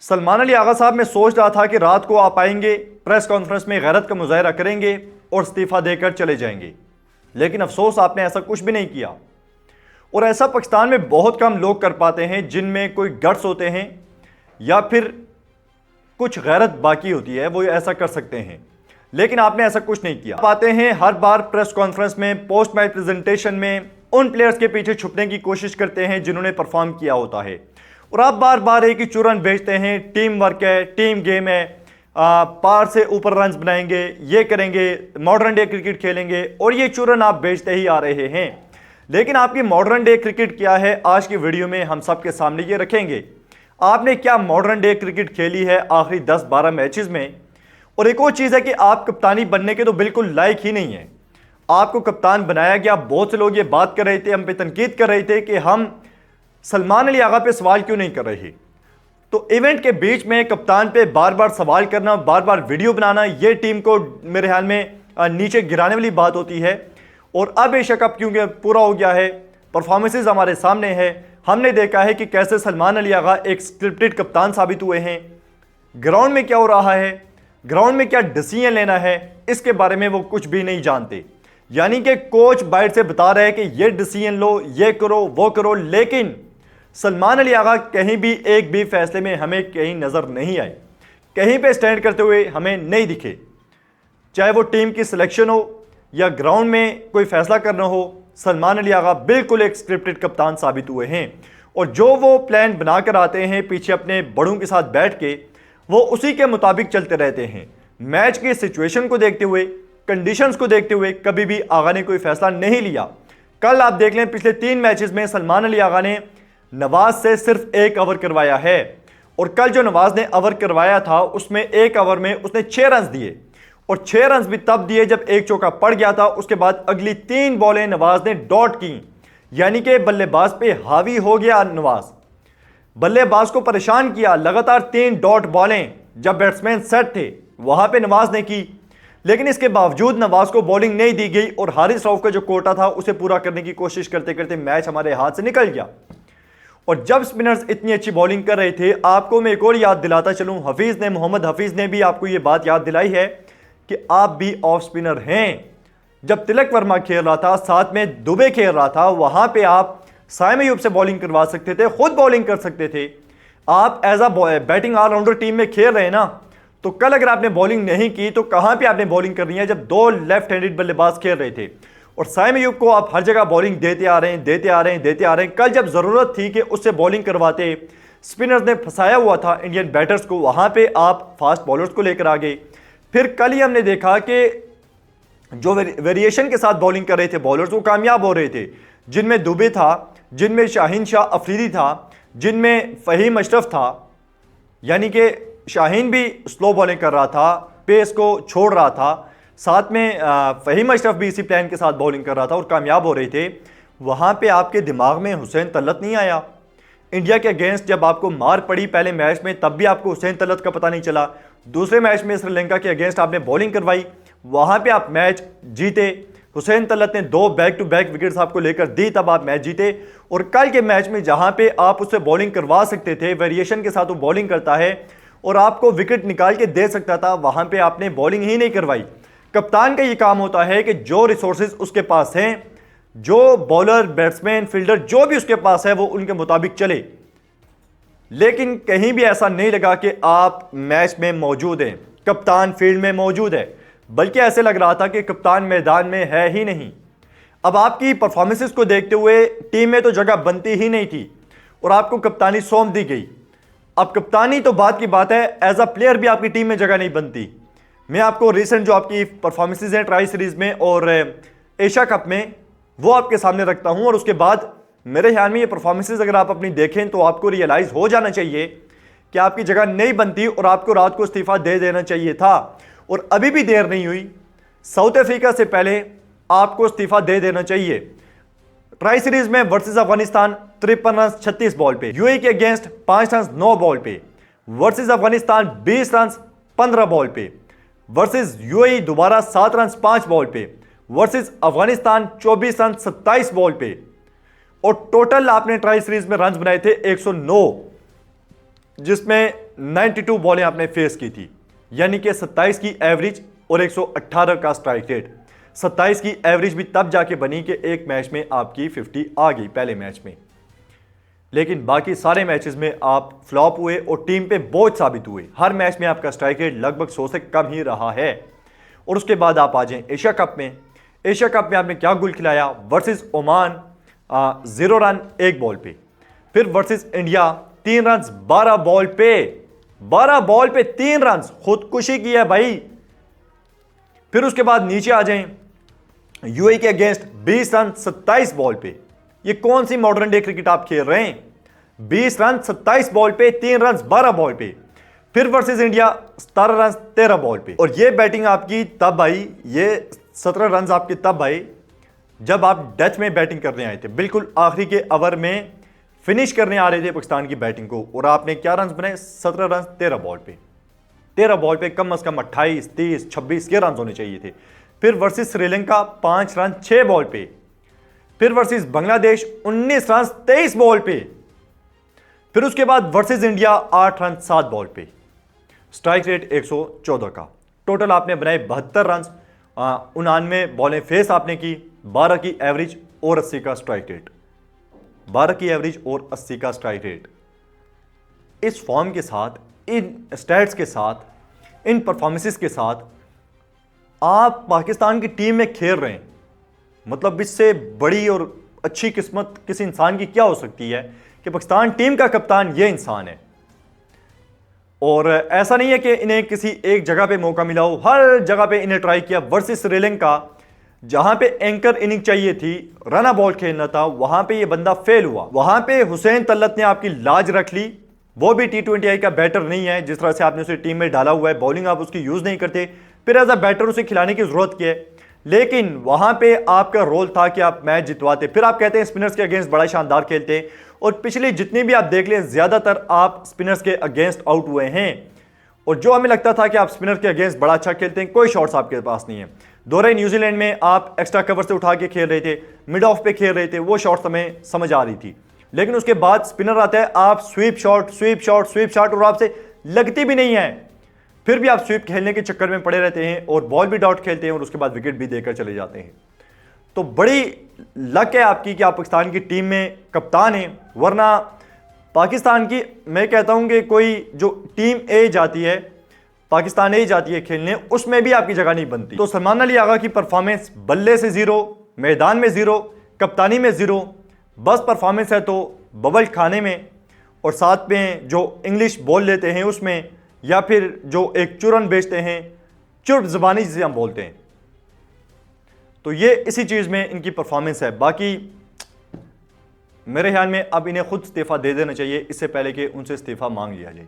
सलमान अली आगा साहब, मैं सोच रहा था कि रात को आप आएंगे, प्रेस कॉन्फ्रेंस में गैरत का मुजाहरा करेंगे और इस्तीफ़ा देकर चले जाएंगे, लेकिन अफसोस आपने ऐसा कुछ भी नहीं किया। और ऐसा पाकिस्तान में बहुत कम लोग कर पाते हैं जिनमें कोई गट्स होते हैं या फिर कुछ गैरत बाकी होती है, वो ऐसा कर सकते हैं, लेकिन आपने ऐसा कुछ नहीं किया। आप आते हैं हर बार प्रेस कॉन्फ्रेंस में, पोस्ट मैच प्रेजेंटेशन में उन प्लेयर्स के पीछे छुपने की कोशिश करते हैं जिन्होंने परफॉर्म किया होता है, और आप बार बार एक ही चूरन भेजते हैं, टीम वर्क है, टीम गेम है, पार से ऊपर रन्स बनाएंगे, ये करेंगे, मॉडर्न डे क्रिकेट खेलेंगे, और ये चूरन आप भेजते ही आ रहे हैं। लेकिन आपकी मॉडर्न डे क्रिकेट क्या है, आज की वीडियो में हम सबके सामने ये रखेंगे। आपने क्या मॉडर्न डे क्रिकेट खेली है आखिरी 10-12 मैचेस में। और एक और चीज़ है कि आप कप्तानी बनने के तो बिल्कुल लायक ही नहीं है। आपको कप्तान बनाया गया। बहुत से लोग ये बात कर रहे थे, हम पे तनकीद कर रहे थे कि हम सलमान अली आगा पे सवाल क्यों नहीं कर रहे। तो इवेंट के बीच में कप्तान पे बार बार सवाल करना, बार बार वीडियो बनाना, ये टीम को मेरे ख्याल में नीचे गिराने वाली बात होती है। और अब एशिया कप क्योंकि पूरा हो गया है, परफॉर्मेंसेज हमारे सामने है, हमने देखा है कि कैसे सलमान अली आगा एक स्क्रिप्टेड कप्तान साबित हुए हैं। ग्राउंड में क्या हो रहा है, ग्राउंड में क्या डिसीजन लेना है, इसके बारे में वो कुछ भी नहीं जानते। यानी कि कोच बाहर से बता रहे हैं कि ये डिसीजन लो, ये करो, वो करो, लेकिन सलमान अली आगा कहीं भी एक भी फैसले में हमें कहीं नज़र नहीं आए, कहीं पे स्टैंड करते हुए हमें नहीं दिखे। चाहे वो टीम की सिलेक्शन हो या ग्राउंड में कोई फैसला करना हो, सलमान अली आगा बिल्कुल एक स्क्रिप्टेड कप्तान साबित हुए हैं। और जो वो प्लान बनाकर आते हैं पीछे अपने बड़ों के साथ बैठ के, वो उसी के मुताबिक चलते रहते हैं। मैच की सिचुएशन को देखते हुए, कंडीशंस को देखते हुए कभी भी आगा ने कोई फैसला नहीं लिया। कल आप देख लें, पिछले 3 मैचेस में सलमान अली आगा ने नवाज से सिर्फ 1 ओवर करवाया है, और कल जो नवाज ने ओवर करवाया था उसमें 1 ओवर में उसने 6 रन दिए, और 6 रन भी तब दिए जब एक चौका पड़ गया था। उसके बाद अगली 3 बॉलें नवाज ने डॉट की, यानी कि बल्लेबाज पे हावी हो गया नवाज, बल्लेबाज को परेशान किया। लगातार 3 डॉट बॉलें जब बैट्समैन सेट थे वहां पे नवाज ने की, लेकिन इसके बावजूद नवाज को बॉलिंग नहीं दी गई, और हारिस रऊफ का जो कोटा था उसे पूरा करने की कोशिश करते करते मैच हमारे हाथ से निकल गया। और जब स्पिनर्स इतनी अच्छी बॉलिंग कर रहे थे, आपको मैं एक और याद दिलाता चलूं, मोहम्मद हफीज ने भी आपको यह बात याद दिलाई है कि आप भी ऑफ स्पिनर हैं। जब तिलक वर्मा खेल रहा था, साथ में दुबे खेल रहा था, वहां पे आप साइम अयूब से बॉलिंग करवा सकते थे, खुद बॉलिंग कर सकते थे। आप as a batting allrounder team में खेल रहे हैं ना, तो कल अगर आपने बॉलिंग नहीं की तो कहां पे आपने बॉलिंग करनी है, जब 2 लेफ्ट हैंडेड बल्लेबाज खेल रहे थे। और साइम अयूब को आप हर जगह बॉलिंग देते आ रहे हैं। कल जब जरूरत थी कि उससे बॉलिंग करवाते, स्पिनर्स ने फंसाया हुआ था इंडियन बैटर्स को, वहां पे आप फास्ट बॉलर्स को लेकर आ गए। फिर कल ही हमने देखा कि जो वेरिएशन के साथ बॉलिंग कर रहे थे बॉलर्स, वो कामयाब हो रहे थे, जिनमें दुबे था, जिनमें शाहीन शाह अफरीदी था, जिनमें फ़हीम अशरफ था। यानी कि शाहीन भी स्लो बॉलिंग कर रहा था, पेस को छोड़ रहा था, साथ में फ़हीम अशरफ भी इसी प्लान के साथ बॉलिंग कर रहा था और कामयाब हो रहे थे। वहाँ पे आपके दिमाग में हुसैन तलत नहीं आया। इंडिया के अगेंस्ट जब आपको मार पड़ी पहले मैच में, तब भी आपको हुसैन तलत का पता नहीं चला। दूसरे मैच में श्रीलंका के अगेंस्ट आपने बॉलिंग करवाई, वहाँ पे आप मैच जीते। हुसैन तलत ने 2 बैक टू बैक विकेट्स आपको लेकर दी, तब आप मैच जीते। और कल के मैच में जहाँ पे आप उससे बॉलिंग करवा सकते थे, वेरिएशन के साथ वो बॉलिंग करता है और आपको विकेट निकाल के दे सकता था, वहाँ पे आपने बॉलिंग ही नहीं करवाई। कप्तान का ये काम होता है कि जो रिसोर्सेज उसके पास हैं, जो बॉलर, बैट्समैन, फील्डर जो भी उसके पास है, वो उनके मुताबिक चले। लेकिन कहीं भी ऐसा नहीं लगा कि आप मैच में मौजूद हैं, कप्तान फील्ड में मौजूद है, बल्कि ऐसे लग रहा था कि कप्तान मैदान में है ही नहीं। अब आपकी परफॉर्मेंसेस को देखते हुए टीम में तो जगह बनती ही नहीं थी और आपको कप्तानी सौंप दी गई। अब कप्तानी तो बात की बात है, एज अ प्लेयर भी आपकी टीम में जगह नहीं बनती। मैं आपको रिसेंट जो आपकी परफॉर्मेंसेज हैं ट्राई सीरीज में और एशिया कप में, वो आपके सामने रखता हूं। और उसके बाद मेरे ख्याल में ये परफॉर्मेंसेज अगर आप अपनी देखें तो आपको रियलाइज हो जाना चाहिए कि आपकी जगह नहीं बनती और आपको रात को इस्तीफा दे देना चाहिए था। और अभी भी देर नहीं हुई, साउथ अफ्रीका से पहले आपको इस्तीफा दे देना चाहिए। ट्राई सीरीज में वर्सेस अफगानिस्तान 53 रन 36 बॉल पे, यूएई के अगेंस्ट 5 रन 9 बॉल पे, वर्सेस अफगानिस्तान 20 रन 15 बॉल पे, वर्सेस यूएई दोबारा 7 रन 5 बॉल पे, वर्सेस अफगानिस्तान 24 रन 27 बॉल पे। और टोटल आपने ट्राई सीरीज में रन बनाए थे 109, जिसमें 92 बॉलें आपने फेस की थी, यानी कि 27 की एवरेज और 118 का स्ट्राइक रेट। 27 की एवरेज भी तब जाके बनी कि एक मैच में आपकी 50 आ गई पहले मैच में, लेकिन बाकी सारे मैचेस में आप फ्लॉप हुए और टीम पे बोझ साबित हुए। हर मैच में आपका स्ट्राइक रेट लगभग 100 से कम ही रहा है। और उसके बाद आप आ जाएं एशिया कप में। एशिया कप में आपने क्या गुल खिलाया? वर्सेस ओमान 0 रन 1 बॉल पे, फिर वर्सेस इंडिया 3 रन 12 बॉल पे, 12 बॉल पे 3 रन, खुदकुशी की है भाई। फिर उसके बाद नीचे आ जाएं यूएई के अगेंस्ट 20 रन 27 बॉल पे। ये कौन सी मॉडर्न डे क्रिकेट आप खेल रहे हैं? 20 रन 27 बॉल पे, 3 रन 12 बॉल पे। फिर वर्सेस इंडिया 17 रन 13 बॉल पे। और ये बैटिंग आपकी तब आई, ये 17 रन आपके तब आए जब आप डेथ में बैटिंग करने आए थे, बिल्कुल आखिरी के ओवर में फिनिश करने आ रहे थे पाकिस्तान की बैटिंग को, और आपने क्या रन बनाए? 17 रन 13 बॉल पे। 13 बॉल पे कम से कम 28, 30, 26 के रन होने चाहिए थे। फिर वर्सेस श्रीलंका 5 रन 6 बॉल पे। फिर वर्सेस बांग्लादेश 19 रन 23 बॉल पे। फिर उसके बाद वर्सेस इंडिया 8 रन 7 बॉल पे। स्ट्राइक रेट 114 का। टोटल आपने बनाए 72 रन, 99 बॉलें फेस आपने की, 12 की एवरेज और 80 का स्ट्राइक रेट। 12 की एवरेज और 80 का स्ट्राइक रेट। इस फॉर्म के साथ, इन स्टैट्स के साथ, इन परफॉर्मेंसेस के साथ आप पाकिस्तान की टीम में खेल रहे हैं, मतलब इससे बड़ी और अच्छी किस्मत किसी इंसान की क्या हो सकती है कि पाकिस्तान टीम का कप्तान ये इंसान है। और ऐसा नहीं है कि इन्हें किसी एक जगह पे मौका मिला हो, हर जगह पे इन्हें ट्राई किया। वर्सेस श्रीलंका जहां पे एंकर इनिंग चाहिए थी, रन बॉल खेलना था, वहां पे ये बंदा फेल हुआ। वहां पे हुसैन तलत ने आपकी लाज रख ली। वो भी T20I का बैटर नहीं है, जिस तरह से आपने उसे टीम में डाला हुआ है, बॉलिंग आप उसकी यूज नहीं करते, फिर एज अ बैटर उसे खिलाने की जरूरत क्या है। लेकिन वहां पे आपका रोल था कि आप मैच जितवाते। फिर आप कहते हैं स्पिनर्स के अगेंस्ट बड़ा शानदार खेलते हैं, और पिछली जितनी भी आप देख लें ज्यादातर आप स्पिनर्स के अगेंस्ट आउट हुए हैं। और जो हमें लगता था कि आप स्पिनर के अगेंस्ट बड़ा अच्छा खेलते हैं, कोई शॉट्स आपके पास नहीं है। दोहरे न्यूजीलैंड में आप एक्स्ट्रा कवर से उठा के खेल रहे थे, मिड ऑफ पे खेल रहे थे, वो शॉट्स हमें समझ आ रही थी। लेकिन उसके बाद स्पिनर आता है, आप sweep shot, sweep shot, sweep shot, और आपसे लगती भी नहीं है। फिर भी आप स्वीप खेलने के चक्कर में पड़े रहते हैं और बॉल भी डॉट खेलते हैं, और उसके बाद विकेट भी देकर चले जाते हैं। तो बड़ी लक है आपकी कि आप पाकिस्तान की टीम में कप्तान हैं, वरना पाकिस्तान की, मैं कहता हूं कि कोई जो टीम ए जाती है, पाकिस्तान ए जाती है खेलने, उसमें भी आपकी जगह नहीं बनती। तो सलमान अली आगा की परफॉर्मेंस बल्ले से 0, मैदान में 0, कप्तानी में 0, बस परफॉर्मेंस है तो बबल खाने में, और साथ में जो इंग्लिश बोल लेते हैं उसमें, या फिर जो एक चुरन बेचते हैं, चुर्ब ज़बानी जिसे हम बोलते हैं। तो ये इसी चीज़ में इनकी परफॉर्मेंस है। बाकी मेरे ख्याल में अब इन्हें खुद इस्तीफ़ा दे देना चाहिए, इससे पहले कि उनसे इस्तीफ़ा मांग लिया जाए।